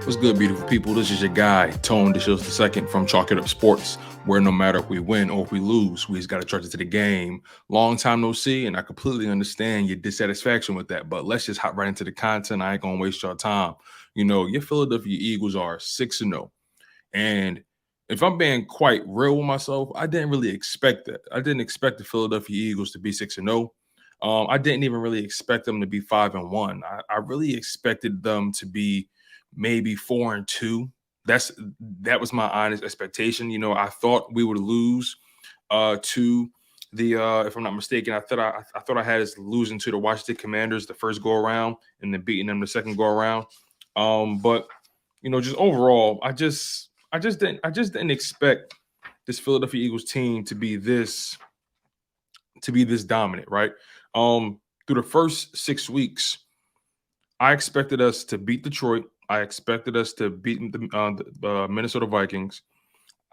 What's good, beautiful people? This is your guy, DeShields II from Chalk It Up Sports, where no matter if we win or if we lose, we just got to charge it to the game. Long time no see, and I completely understand your dissatisfaction with that, but let's just hop right into the content. I ain't going to waste your time. You know, your Philadelphia Eagles are 6-0, and if I'm being quite real with myself, I didn't really expect that. I didn't expect the Philadelphia Eagles to be 6-0. I didn't even really expect them to be 5-1. I really expected them to be maybe 4-2. That was my honest expectation. You know, I thought we would lose to the if I'm not mistaken, I thought I had us losing to the Washington Commanders the first go around and then beating them the second go around. But you know, just overall, I just didn't expect this Philadelphia Eagles team to be this dominant, right? Through the first 6 weeks, I expected us to beat Detroit. I expected us to beat the Minnesota Vikings.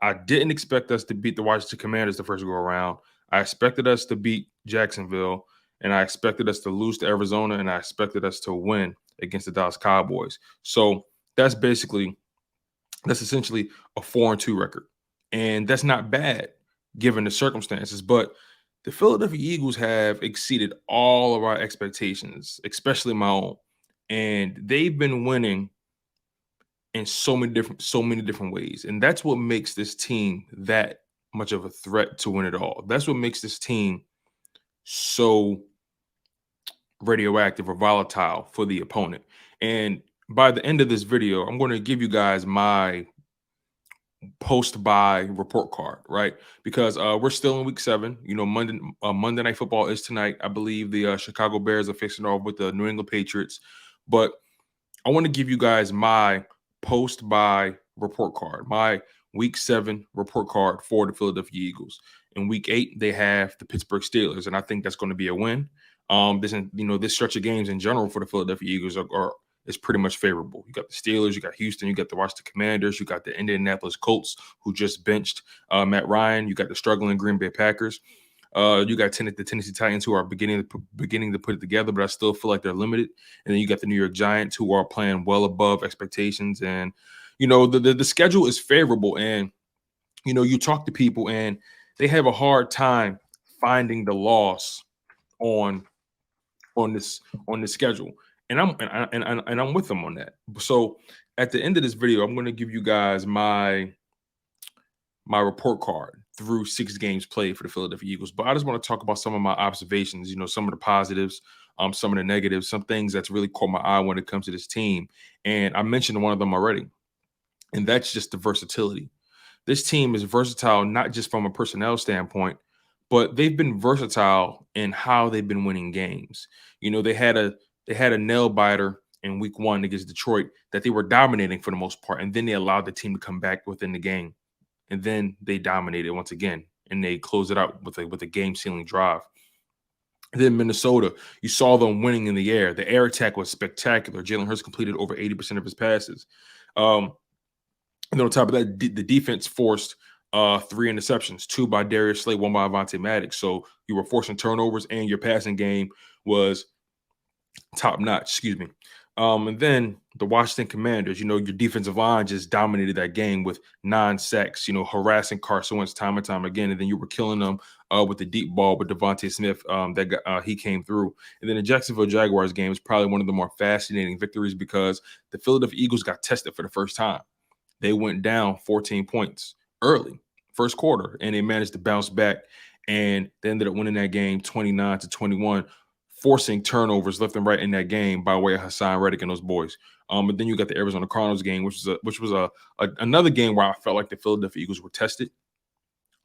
I didn't expect us to beat the Washington Commanders the first go around. I expected us to beat Jacksonville, and I expected us to lose to Arizona, and I expected us to win against the Dallas Cowboys. So that's essentially a 4-2 record, and that's not bad given the circumstances. But the Philadelphia Eagles have exceeded all of our expectations, especially my own, and they've been winning in so many different ways. And that's what makes this team that much of a threat to win it all. That's what makes this team so radioactive or volatile for the opponent. And by the end of this video, I'm going to give you guys my post-bye report card, right? Because we're still in week 7. You know, Monday Night Football is tonight. I believe the Chicago Bears are facing off with the New England Patriots. But I want to give you guys my post-bye report card, my week 7 report card for the Philadelphia Eagles. In week 8, they have the Pittsburgh Steelers, and I think that's going to be a win. This stretch of games in general for the Philadelphia Eagles is pretty much favorable. You got the Steelers, you got Houston, you got the Washington Commanders, you got the Indianapolis Colts, who just benched Matt Ryan, you got the struggling Green Bay Packers. You got the Tennessee Titans, who are beginning to put it together, but I still feel like they're limited. And then you got the New York Giants, who are playing well above expectations. And you know, the schedule is favorable. And you know, you talk to people, and they have a hard time finding the loss on this schedule. And I'm with them on that. So at the end of this video, I'm going to give you guys my report card through 6 games played for the Philadelphia Eagles. But I just want to talk about some of my observations, you know, some of the positives, some of the negatives, some things that's really caught my eye when it comes to this team. And I mentioned one of them already, and that's just the versatility. This team is versatile, not just from a personnel standpoint, but they've been versatile in how they've been winning games. You know, they had a nail biter in week 1 against Detroit that they were dominating for the most part, and then they allowed the team to come back within the game. And then they dominated once again, and they closed it out with a game-sealing drive. And then Minnesota, you saw them winning in the air. The air attack was spectacular. Jalen Hurts completed over 80% of his passes. And then on top of that, the defense forced 3 interceptions, 2 by Darius, 1 by Avonte Maddox. So you were forcing turnovers, and your passing game was top-notch. Excuse me. And then the Washington Commanders, you know, your defensive line just dominated that game with 9 sacks, you know, harassing Carson Wentz time and time again. And then you were killing them with the deep ball with Devonta Smith he came through. And then the Jacksonville Jaguars game is probably one of the more fascinating victories because the Philadelphia Eagles got tested for the first time. They went down 14 points early, first quarter, and they managed to bounce back. And they ended up winning that game 29-21. Forcing turnovers left and right in that game by way of Haason, Reddick, and those boys. But then you got the Arizona Cardinals game, which was another game where I felt like the Philadelphia Eagles were tested,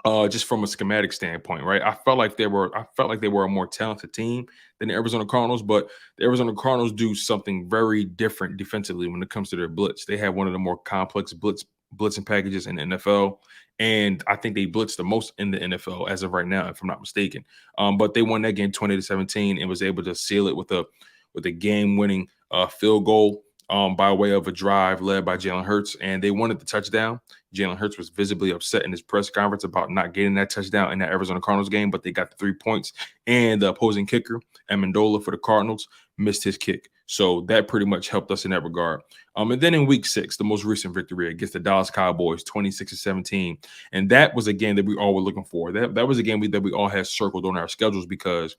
just from a schematic standpoint, right? I felt like they were a more talented team than the Arizona Cardinals, but the Arizona Cardinals do something very different defensively when it comes to their blitz. They have one of the more complex blitzing packages in the NFL. And I think they blitzed the most in the NFL as of right now, if I'm not mistaken. But they won that game 20-17 and was able to seal it with a game-winning field goal by way of a drive led by Jalen Hurts. And they wanted the touchdown. Jalen Hurts was visibly upset in his press conference about not getting that touchdown in that Arizona Cardinals game, but they got the 3 points. And the opposing kicker, Amendola for the Cardinals, missed his kick. So that pretty much helped us in that regard. And then in week 6, the most recent victory against the Dallas Cowboys, 26-17. And that was a game that we all were looking for. That was a game that we all had circled on our schedules because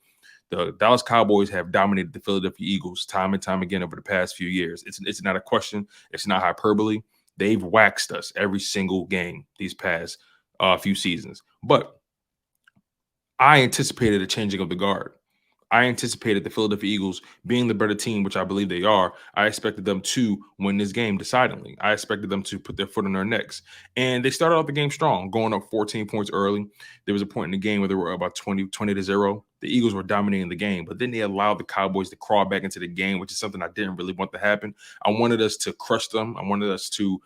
the Dallas Cowboys have dominated the Philadelphia Eagles time and time again over the past few years. It's not a question. It's not hyperbole. They've waxed us every single game these past few seasons. But I anticipated a changing of the guard. I anticipated the Philadelphia Eagles being the better team, which I believe they are. I expected them to win this game decidedly. I expected them to put their foot on their necks. And they started off the game strong, going up 14 points early. There was a point in the game where they were about 20-0. The Eagles were dominating the game, but then they allowed the Cowboys to crawl back into the game, which is something I didn't really want to happen. I wanted us to crush them. I wanted us to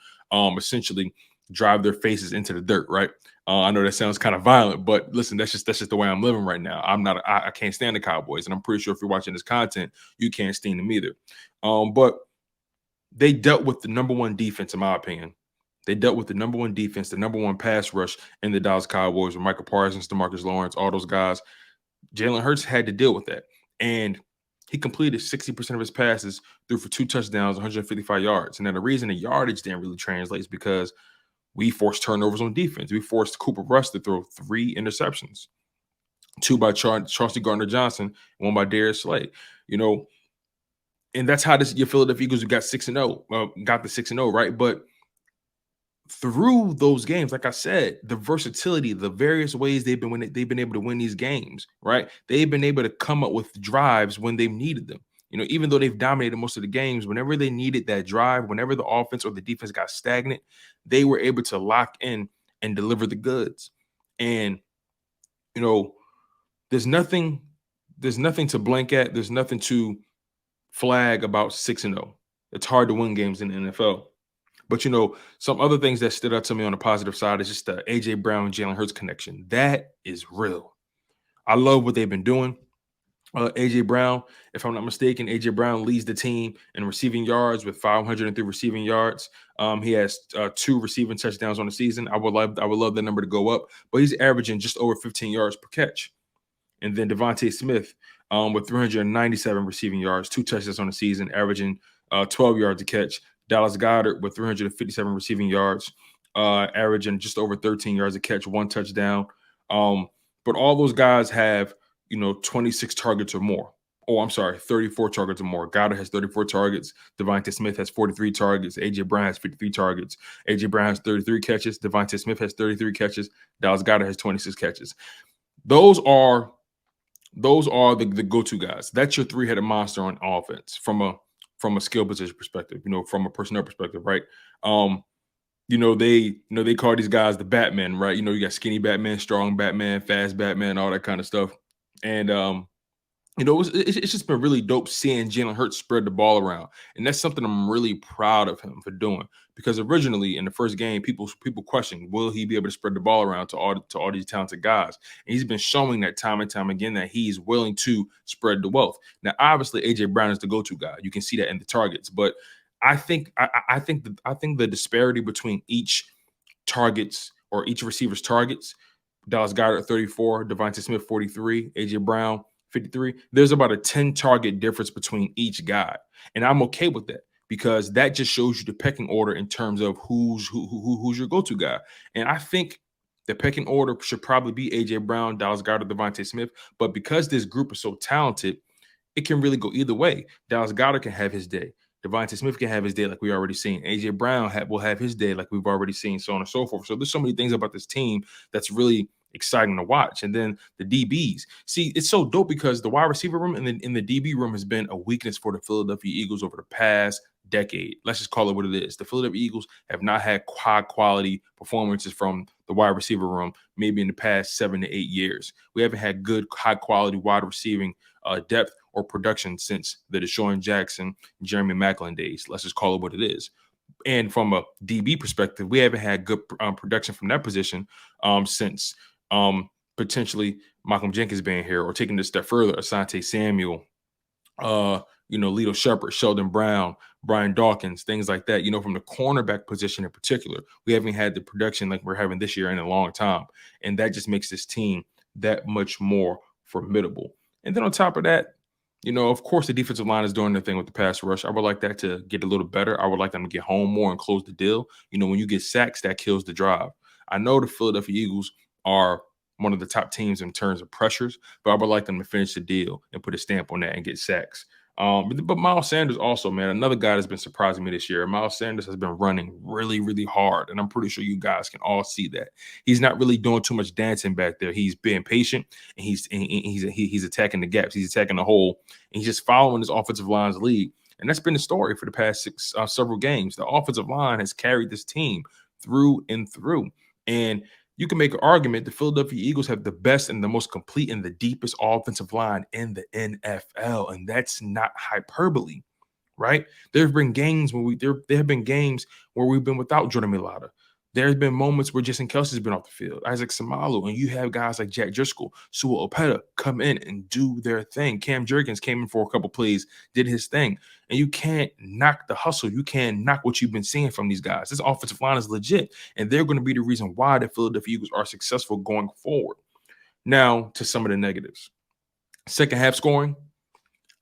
essentially drive their faces into the dirt, right? I know that sounds kind of violent, but listen, that's just the way I'm living right now. I can't stand the Cowboys, and I'm pretty sure if you're watching this content, you can't stand them either. But they dealt with the number one defense, in my opinion. They dealt with the number one defense, the number one pass rush in the Dallas Cowboys with Michael Parsons, DeMarcus Lawrence, all those guys. Jalen Hurts had to deal with that, and he completed 60% of his passes, threw for 2 touchdowns, 155 yards. And then the reason the yardage didn't really translate is because we forced turnovers on defense. We forced Cooper Rush to throw 3 interceptions, 2 by Chauncey Gardner-Johnson, 1 by Darius Slay. And that's how your Philadelphia Eagles got 6-0, got the 6-0, right? But through those games, like I said, the versatility, the various ways they've been able to win these games, right? They've been able to come up with drives when they've needed them. Even though they've dominated most of the games, whenever they needed that drive, whenever the offense or the defense got stagnant, they were able to lock in and deliver the goods. And, there's nothing to blank at. There's nothing to flag about 6-0. It's hard to win games in the NFL. But, some other things that stood out to me on the positive side is just the A.J. Brown, Jalen Hurts connection. That is real. I love what they've been doing. A.J. Brown, if I'm not mistaken, A.J. Brown leads the team in receiving yards with 503 receiving yards. He has 2 receiving touchdowns on the season. I would love that number to go up, but he's averaging just over 15 yards per catch. And then Devonta Smith with 397 receiving yards, 2 touchdowns on the season, averaging 12 yards a catch. Dallas Goedert with 357 receiving yards, averaging just over 13 yards a catch, 1 touchdown. But all those guys have 26 targets or more. Oh, I'm sorry, 34 targets or more. Goddard has 34 targets. Devonta Smith has 43 targets. A.J. Brown has 53 targets. A.J. Brown has 33 catches. Devonta Smith has 33 catches. Dallas Goedert has 26 catches. Those are the go-to guys. That's your 3-headed monster on offense from a skill position perspective, from a personnel perspective, right? They call these guys the Batman, right? You got skinny Batman, strong Batman, fast Batman, all that kind of stuff. And it's just been really dope seeing Jalen Hurts spread the ball around, and that's something I'm really proud of him for doing. Because originally in the first game, people questioned, will he be able to spread the ball around to all these talented guys? And he's been showing that time and time again that he's willing to spread the wealth. Now, obviously, A.J. Brown is the go-to guy. You can see that in the targets, but I think the disparity between each targets or each receiver's targets, Dallas Goedert 34, Devonta Smith 43, A.J. Brown 53. There's about a 10 target difference between each guy. And I'm okay with that because that just shows you the pecking order in terms of who's your go-to guy. And I think the pecking order should probably be A.J. Brown, Dallas Goedert, Devonta Smith. But because this group is so talented, it can really go either way. Dallas Goedert can have his day. Devonta Smith can have his day like we already seen. A.J. Brown will have his day like we've already seen, so on and so forth. So there's so many things about this team that's really exciting to watch. And then the DBs. See, it's so dope because the wide receiver room and in the DB room has been a weakness for the Philadelphia Eagles over the past decade. Let's just call it what it is. The Philadelphia Eagles have not had high quality performances from the wide receiver room maybe in the past 7 to 8 years. We haven't had good high quality wide receiving depth or production since the Deshaun Jackson, Jeremy Maclin days. Let's just call it what it is. And from a DB perspective, we haven't had good production from that position since potentially Malcolm Jenkins being here, or taking this step further, Asante Samuel, Lito Shepard, Sheldon Brown, Brian Dawkins, things like that. From the cornerback position in particular, we haven't had the production like we're having this year in a long time. And that just makes this team that much more formidable. And then on top of that, Of course, the defensive line is doing their thing with the pass rush. I would like that to get a little better. I would like them to get home more and close the deal. When you get sacks, that kills the drive. I know the Philadelphia Eagles are one of the top teams in terms of pressures, but I would like them to finish the deal and put a stamp on that and get sacks. But Miles Sanders also, man, another guy that's been surprising me this year. Miles Sanders has been running really, really hard, and I'm pretty sure you guys can all see that. He's not really doing too much dancing back there. He's being patient, and he's attacking the gaps. He's attacking the hole, and he's just following his offensive line's lead. And that's been the story for the past several games. The offensive line has carried this team through and through. And you can make an argument the Philadelphia Eagles have the best and the most complete and the deepest offensive line in the NFL, and that's not hyperbole, right? There have been games there have been games where we've been without Jordan Mailata. There's been moments where Jason Kelsey's been off the field, Isaac Samalu, and you have guys like Jack Driscoll, Sua Opeta come in and do their thing. Cam Jurgens came in for a couple plays, did his thing. And you can't knock the hustle. You can't knock what you've been seeing from these guys. This offensive line is legit, and they're going to be the reason why the Philadelphia Eagles are successful going forward. Now to some of the negatives. Second half scoring,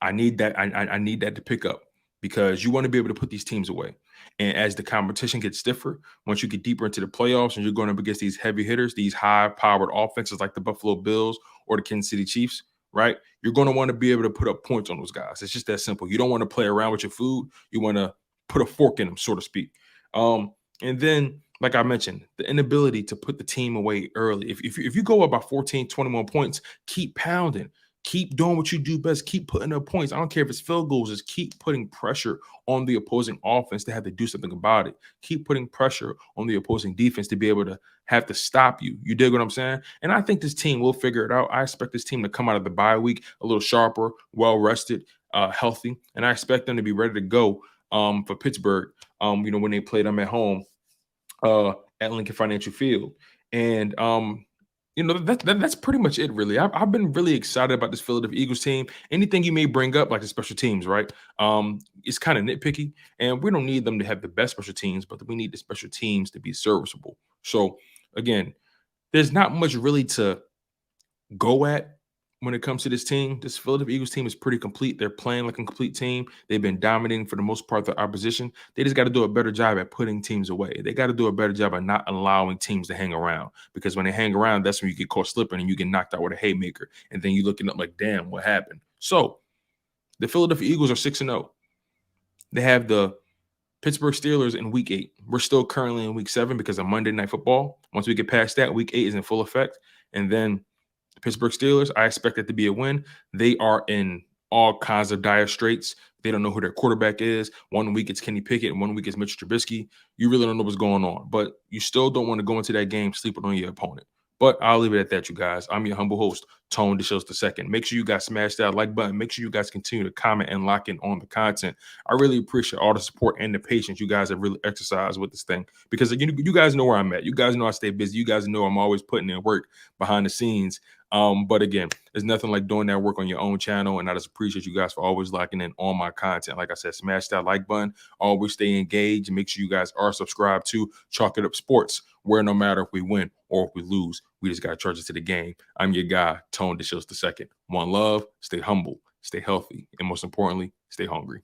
I need that. I need that to pick up because you want to be able to put these teams away. And as the competition gets stiffer, once you get deeper into the playoffs and you're going up against these heavy hitters, these high-powered offenses like the Buffalo Bills or the Kansas City Chiefs, right? You're going to want to be able to put up points on those guys. It's just that simple. You don't want to play around with your food. You want to put a fork in them, so to speak. And then, like I mentioned, the inability to put the team away early. If you go up by 14, 21 points, keep pounding. Keep doing what you do best. Keep putting up points. I don't care if it's field goals. Just keep putting pressure on the opposing offense to have to do something about it. Keep putting pressure on the opposing defense to be able to have to stop you. You dig what I'm saying? And I think this team will figure it out. I expect this team to come out of the bye week a little sharper, well-rested, healthy. And I expect them to be ready to go for Pittsburgh, when they play them at home at Lincoln Financial Field. And that's pretty much it, really. I've been really excited about this Philadelphia Eagles team. Anything you may bring up, like the special teams, right? It's kind of nitpicky, and we don't need them to have the best special teams, but we need the special teams to be serviceable. So, again, there's not much really to go at when it comes to this team. This Philadelphia Eagles team is pretty complete. They're playing like a complete team. They've been dominating for the most part of the opposition. They just got to do a better job at putting teams away. They got to do a better job at not allowing teams to hang around, because when they hang around, that's when you get caught slipping and you get knocked out with a haymaker. And then you're looking up like, damn, what happened? So the Philadelphia Eagles are 6-0. They have the Pittsburgh Steelers in week 8. We're still currently in week 7 because of Monday Night Football. Once we get past that, week 8 is in full effect. And then the Pittsburgh Steelers, I expect it to be a win. They are in all kinds of dire straits. They don't know who their quarterback is. 1 week it's Kenny Pickett, and 1 week it's Mitch Trubisky. You really don't know what's going on, but you still don't want to go into that game sleeping on your opponent. But I'll leave it at that, you guys. I'm your humble host, Tone DeShields II. Make sure you guys smash that like button. Make sure you guys continue to comment and lock in on the content. I really appreciate all the support and the patience you guys have really exercised with this thing, because you guys know where I'm at. You guys know I stay busy. You guys know I'm always putting in work behind the scenes. But again, there's nothing like doing that work on your own channel, and I just appreciate you guys for always locking in on my content. Like I said, smash that like button. Always stay engaged, and make sure you guys are subscribed to Chalk It Up Sports, where no matter if we win or if we lose, we just got to charge it to the game. I'm your guy, Tone DeShields II. One love, stay humble, stay healthy, and most importantly, stay hungry.